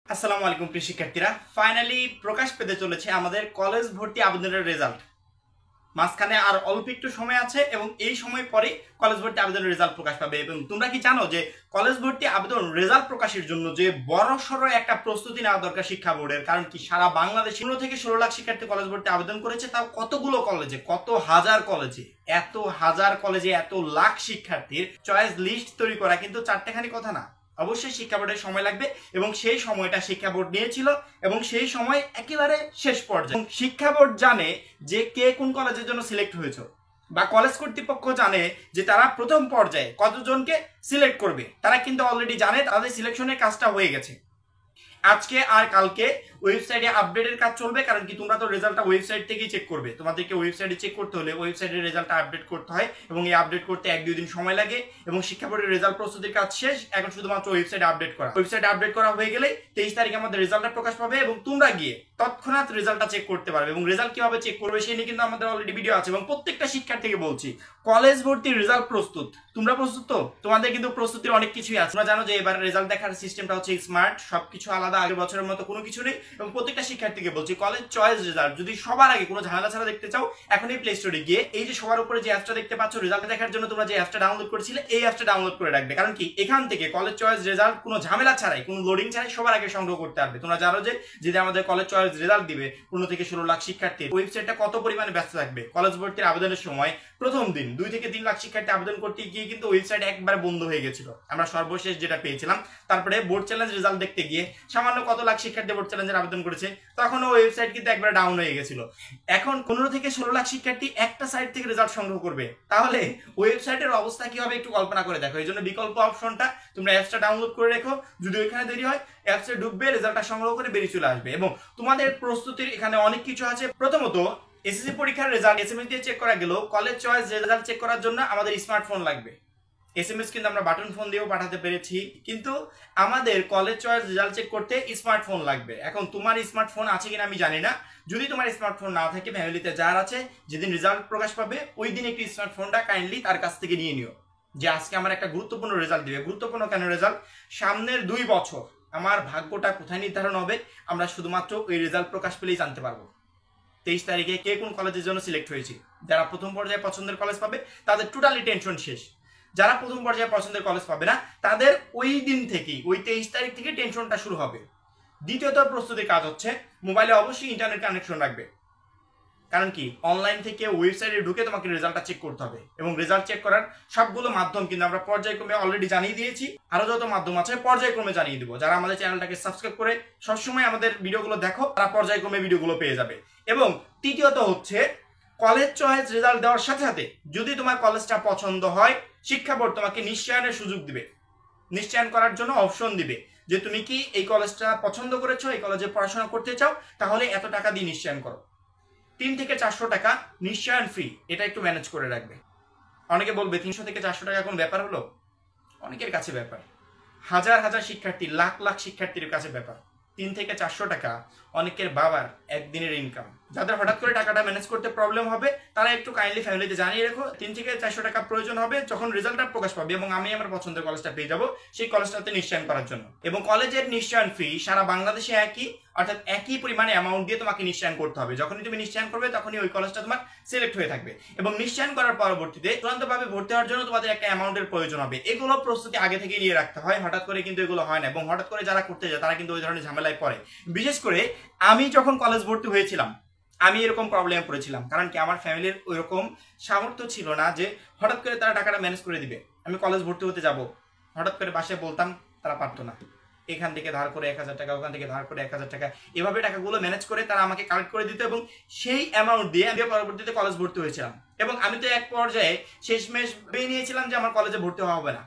আসসালামু আলাইকুম প্রিয় শিক্ষার্থীরা, ফাইনালি প্রকাশ পেতে চলেছে আমাদের কলেজ ভর্তি আবেদনের রেজাল্ট। মাঝখানে আর অল্প একটু সময় আছে এবং এই সময় পরে কলেজ ভর্তি আবেদনের রেজাল্ট প্রকাশ পাবে। এবং তোমরা কি জানো যে কলেজ ভর্তি আবেদন রেজাল্ট প্রকাশের জন্য যে বড়সড় একটা প্রস্তুতি নেওয়া দরকার শিক্ষা বোর্ডের? কারণ কি সারা বাংলাদেশে 15 থেকে 16 লাখ শিক্ষার্থী কলেজ ভর্তি আবেদন করেছে, তাও কতগুলো কলেজে, কত হাজার কলেজে, এত হাজার কলেজে এত লাখ শিক্ষার্থীর চয়েস লিস্ট তৈরি করা কিন্তু চারটেখানি কথা না। অবশ্যই শিক্ষা বোর্ডের সময় লাগবে এবং সেই সময়টা শিক্ষা বোর্ড নিয়েছিল এবং সেই সময় একেবারে শেষ পর্যায়ে শিক্ষা বোর্ড জানে যে কে কোন কলেজের জন্য সিলেক্ট হয়েছে, বা কলেজ কর্তৃপক্ষ জানে যে তারা প্রথম পর্যায়ে কতজনকে সিলেক্ট করবে। তারা কিন্তু অলরেডি জানে, তাদের সিলেকশনের কাজটা হয়ে গেছে। আজকে আর কালকে ওয়েবসাইটে আপডেটের কাজ চলবে, কারণ কি তোমরা তো রেজাল্টটা ওয়েবসাইট থেকেই চেক করবে। তোমাদেরকে ওয়েবসাইটে চেক করতে হলে ওয়েবসাইটের রেজাল্টটা আপডেট করতে হয় এবং এই আপডেট করতে 1-2 দিন সময় লাগে এবং শিক্ষা বোর্ডের রেজাল্ট প্রস্তুতির কাজ শেষ, এখন শুধুমাত্র ওয়েবসাইটে আপডেট করা। ওয়েবসাইটে আপডেট করা হয়ে গেলেই 23 তারিখে আমাদের রেজাল্টটা প্রকাশ পাবে এবং তোমরা গিয়ে তৎক্ষণাৎ রেজাল্টটা চেক করতে পারবে। এবং রেজাল্ট কিভাবে চেক করবে সেই নিয়ে কিন্তু আমাদের অলরেডি ভিডিও আছে এবং প্রত্যেকটা শিক্ষার্থীকে বলছি, কলেজ ভর্তির রেজাল্ট প্রস্তুত। তোমরা প্রস্তুত তো? তোমাদের কিন্তু প্রস্তুতির অনেক কিছুই আছে। তোমরা জানো যে এবার রেজাল্ট দেখার সিস্টেমটা হচ্ছে স্মার্ট, সবকিছু আলাদা, আগের বছরের মতো কোনো কিছু নেই। এবং প্রত্যেকটা শিক্ষার্থীকে বলছি, কলেজ চয়েস রেজাল্ট যদি সবার আগে কোনো ঝামেলা ছাড়া দেখতে চাও, এখনই প্লে স্টোরে গিয়ে এই যে সবার উপরে যে অ্যাপসটা দেখতে পাচ্ছ রেজাল্ট দেখার জন্য, তোমরা যে অ্যাপসটা ডাউনলোড করেছিলে এই অ্যাপসটা ডাউনলোড করে রাখবে। কারণ কি এখান থেকে কলেজ চয়েস রেজাল্ট কোনো ঝামেলা ছাড়াই, কোনো লোডিং ছাড়াই সবার আগে সংগ্রহ করতে পারবে। তোমরা জানো যে যদি আমাদের কলেজ চয়েস রেজাল্ট দিবে 15 থেকে 16 লাখ শিক্ষার্থীর, ওয়েবসাইটটা কত পরিমাণে ব্যস্ত থাকবে। কলেজ ভর্তির আবেদনের সময় প্রথম দিন 2 থেকে 3 লাখ শিক্ষার্থী আবেদন করতে গিয়ে কিন্তু ওয়েবসাইট একবার বন্ধ হয়ে গেছিল, আমরা সর্বশেষ যেটা পেয়েছিলাম। তারপরে বোর্ড চ্যালেঞ্জ রেজাল্ট দেখতে গিয়ে সামান্য কত লাখ শিক্ষার্থী বোর্ড চ্যালেঞ্জের আবেদন করেছে, তখনও ওয়েবসাইট কিন্তু একবার ডাউন হয়ে গেছিল। এখন 15 থেকে 16 লাখ শিক্ষার্থী একটা সাইট থেকে রেজাল্ট সংগ্রহ করবে, তাহলে ওয়েবসাইটের অবস্থা কি হবে একটু কল্পনা করে দেখো। এই জন্য বিকল্প অপশনটা, তোমরা অ্যাপসটা ডাউনলোড করে রেখো, যদি ওইখানে দেরি হয় অ্যাপসে ঢুকবে, রেজাল্টটা সংগ্রহ করে বেরিয়ে চলে আসবে। এবং তোমাদের প্রস্তুতির এখানে অনেক কিছু আছে। প্রথমত এসএসসি পরীক্ষার রেজাল্ট এসএমএস দিয়ে চেক করা গেল, কলেজ চয়েস রেজাল্ট চেক করার জন্য আমাদের স্মার্টফোন লাগবে। এসএমএস কিন্তু আমরা বাটন ফোন দিয়েও পাঠাতে পেরেছি, কিন্তু আমাদের কলেজ চয়েস রেজাল্ট চেক করতে স্মার্টফোন লাগবে। এখন তোমার স্মার্টফোন আছে কিনা আমি জানি না, যদি তোমার স্মার্টফোন না থাকে, ফ্যামিলিতে যার আছে, যেদিন রেজাল্ট প্রকাশ পাবে ওই দিন একটি স্মার্টফোনটা কাইন্ডলি তার কাছ থেকে নিয়ে নিও, যে আজকে আমার একটা গুরুত্বপূর্ণ রেজাল্ট দিবে। গুরুত্বপূর্ণ কেন রেজাল্ট? সামনের 2 বছর আমার ভাগ্যটা কোথায় নির্ধারণ হবে আমরা শুধুমাত্র ওই রেজাল্ট প্রকাশ পেলেই জানতে পারবো। 23 তারিখে কে কোন কলেজের জন্য সিলেক্ট হয়েছে। যারা প্রথম পর্যায়ে পছন্দের কলেজ পাবে তাদের টোটালি টেনশন শেষ। যারা প্রথম পর্যায়ে পছন্দের কলেজ পাবে না, তাদের ওই দিন থেকেই, ওই 23 তারিখ থেকে টেনশনটা শুরু হবে। দ্বিতীয়ত প্রস্তুতির কাজ হচ্ছে, মোবাইলে অবশ্যই ইন্টারনেট কানেকশন রাখবে। কারণ কি অনলাইন থেকে ওয়েবসাইটে ঢুকে তোমাকে রেজাল্টটা চেক করতে হবে এবং রেজাল্ট চেক করার সবগুলো মাধ্যম কিন্তু আমরা পর্যায়ক্রমে অলরেডি জানিয়ে দিয়েছি। আরো যত মাধ্যম আছে পর্যায়ক্রমে জানিয়ে দিব। যারা আমাদের চ্যানেলটাকে সাবস্ক্রাইব করে সবসময় আমাদের ভিডিওগুলো দেখো, তারা পর্যায়ক্রমে ভিডিওগুলো পেয়ে যাবে। এবং তৃতীয়ত হচ্ছে, কলেজ চয়েস রেজাল্ট দেওয়ার সাথে সাথে যদি তোমার কলেজটা পছন্দ হয়, শিক্ষা বোর্ড তোমাকে নিশ্চয়নের সুযোগ দিবে, নিশ্চয়ন করার জন্য অপশন দিবে যে তুমি কি এই কলেজটা পছন্দ করেছো, এই কলেজে পড়াশোনা করতে চাও, তাহলে এত টাকা দিয়ে নিশ্চয়ন করো। 3 থেকে 400 টাকা নিশ্চয়ন ফি, এটা একটু ম্যানেজ করে রাখবে। অনেকে বলবে 300 থেকে 400 টাকা কোন ব্যাপার হলো? অনেকের কাছে ব্যাপার, হাজার হাজার শিক্ষার্থী, লাখ লাখ শিক্ষার্থীর কাছে ব্যাপার। 3 থেকে 400 টাকা অনেকের বাবার একদিনের ইনকাম। যাদের হঠাৎ করে টাকাটা ম্যানেজ করতে প্রবলেম হবে, তারা একটু কাইন্ডলি ফ্যামিলিতে জানিয়ে রেখো 3 থেকে 400 টাকা প্রয়োজন হবে যখন রেজাল্টটা প্রকাশ পাবে এবং আমি আমার পছন্দের কলেজটা পেয়ে যাব সেই কলেজটাতে নিশ্চয়ন করার জন্য। এবং কলেজের নিশ্চয়ন ফি সারা বাংলাদেশে একই, অর্থাৎ একই পরিমাণে অ্যামাউন্ট দিয়ে তোমাকে নিশ্চয়ন করতে হবে। যখনই তুমি নিশ্চয়ন করবে তখনই ওই কলেজটা তোমার সিলেক্ট হয়ে থাকবে এবং নিশ্চয়ন করার পরবর্তীতে চূড়ান্তভাবে ভর্তি হওয়ার জন্য তোমাদের একটা অ্যামাউন্টের প্রয়োজন হবে। এগুলো প্রস্তুতি আগে থেকে নিয়ে রাখতে হয়, হঠাৎ করে কিন্তু এগুলো হয় না। এবং হঠাৎ করে যারা করতে যায় তারা কিন্তু ওই ধরনের ঝামেলায় পড়ে। বিশেষ করে আমি যখন কলেজ ভর্তি হয়েছিলাম, আমি এরকম প্রবলেমে পড়েছিলাম। কারণ কি আমার ফ্যামিলির ওইরকম সামর্থ্য ছিল না যে হঠাৎ করে তারা টাকাটা ম্যানেজ করে দিবে। আমি কলেজ ভর্তি হতে যাব, হঠাৎ করে বাসায় বলতাম, তারা পারতো না। এখান থেকে ধার করে 1000 টাকা, ওখান থেকে ধার করে 1000 টাকা, এভাবে টাকাগুলো ম্যানেজ করে তারা আমাকে কালেক্ট করে দিত এবং সেই অ্যামাউন্ট দিয়ে আমি পরবর্তীতে কলেজ ভর্তি হয়েছিলাম। এবং আমি তো এক পর্যায়ে শেষমেশ ভেবে নিয়েছিলাম যে আমার কলেজে ভর্তি হওয়া হবে না।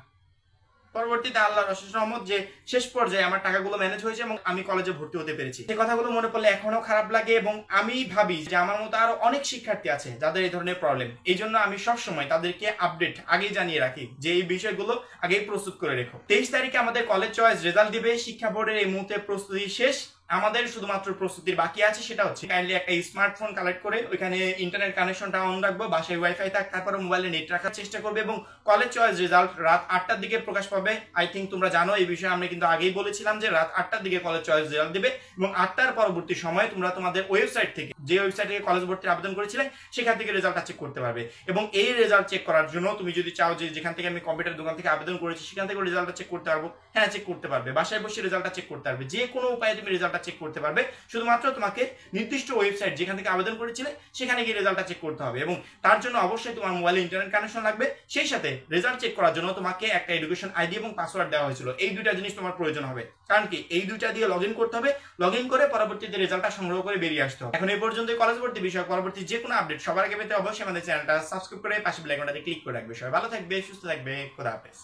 পরবর্তীতে আল্লাহর অশেষ রহমত যে শেষ পর্যায়ে আমার টাকাগুলো ম্যানেজ হয়েছে এবং আমি কলেজে ভর্তি হতে পেরেছি। এই কথাগুলো মনে পড়লে এখনো খারাপ লাগে এবং আমি ভাবি যে আমার মতো আরো অনেক শিক্ষার্থী আছে যাদের এই ধরনের প্রবলেম। এই জন্য আমি সবসময় তাদেরকে আপডেট আগেই জানিয়ে রাখি যে এই বিষয়গুলো আগেই প্রস্তুত করে রেখো। 23 তারিখে আমাদের কলেজ চয়েস রেজাল্ট দিবে, শিক্ষা বোর্ডের এই মুহূর্তে প্রস্তুতি শেষ। আমাদের শুধুমাত্র প্রস্তুতির বাকি আছে, সেটা হচ্ছে কাইন্ডলি একটা স্মার্টফোন কালেক্ট করে ওইখানে ইন্টারনেট কানেকশনটা অন রাখবো, বাসায় ওয়াইফাই থাক, তারপরে মোবাইলে নেট রাখার চেষ্টা করবে এবং কলেজ চয়েস রেজাল্ট রাত 8টার দিকে প্রকাশ পাবে। আই থিঙ্ক তোমরা জানো এই বিষয়ে, আমরা কিন্তু আগেই বলেছিলাম যে রাত 8টার দিকে কলেজ চয়েস রেজাল্ট দেবে এবং 8টার পরবর্তী সময়ে তোমরা তোমাদের ওয়েবসাইট থেকে, যে ওয়েবসাইট থেকে কলেজ ভর্তির আবেদন করেছিলে সেখান থেকে রেজাল্টটা চেক করতে পারবে। এবং এই রেজাল্ট চেক করার জন্য তুমি যদি চাও যে যেখান থেকে আমি কম্পিউটার দোকান থেকে আবেদন করেছি সেখান থেকে রেজাল্টটা চেক করতে পারবো, হ্যাঁ চেক করতে পারবে। বাসায় বসে রেজাল্টটা চেক করতে পারবে, যে কোনো উপায়ে তুমি রেজাল্টটা চেক করতে পারবে। শুধুমাত্র তোমাকে নির্দিষ্ট ওয়েবসাইট যেখান থেকে আবেদন করেছিলে সেখানে গিয়ে রেজাল্টটা চেক করতে হবে এবং তার জন্য অবশ্যই তোমার মোবাইলে ইন্টারনেট কানেকশন লাগবে। সেই সাথে রেজাল্ট চেক করার জন্য তোমাকে একটা এডুকেশন আইডি এবং পাসওয়ার্ড দেওয়া হয়েছিল। এই দুইটা জিনিস তোমার প্রয়োজন হবে, কারণ কি এই দুইটা দিয়ে লগ ইন করতে হবে, লগ ইন করে পরবর্তীতে রেজাল্টটা সংগ্রহ করে বেরিয়ে আসতে হবে। এখন এই পর্যন্ত কলেজ ভর্তি বিষয়ক পরবর্তী যে কোনো আপডেট সবার আগে পেতে অবশ্যই আমাদের চ্যানেলটা সাবস্ক্রাইব করে পাশে বেল আইকনটাতে ক্লিক করে রাখবে। সবাই ভালো থাকবে, সুস্থ থাকবে, খোদা হাফেজ।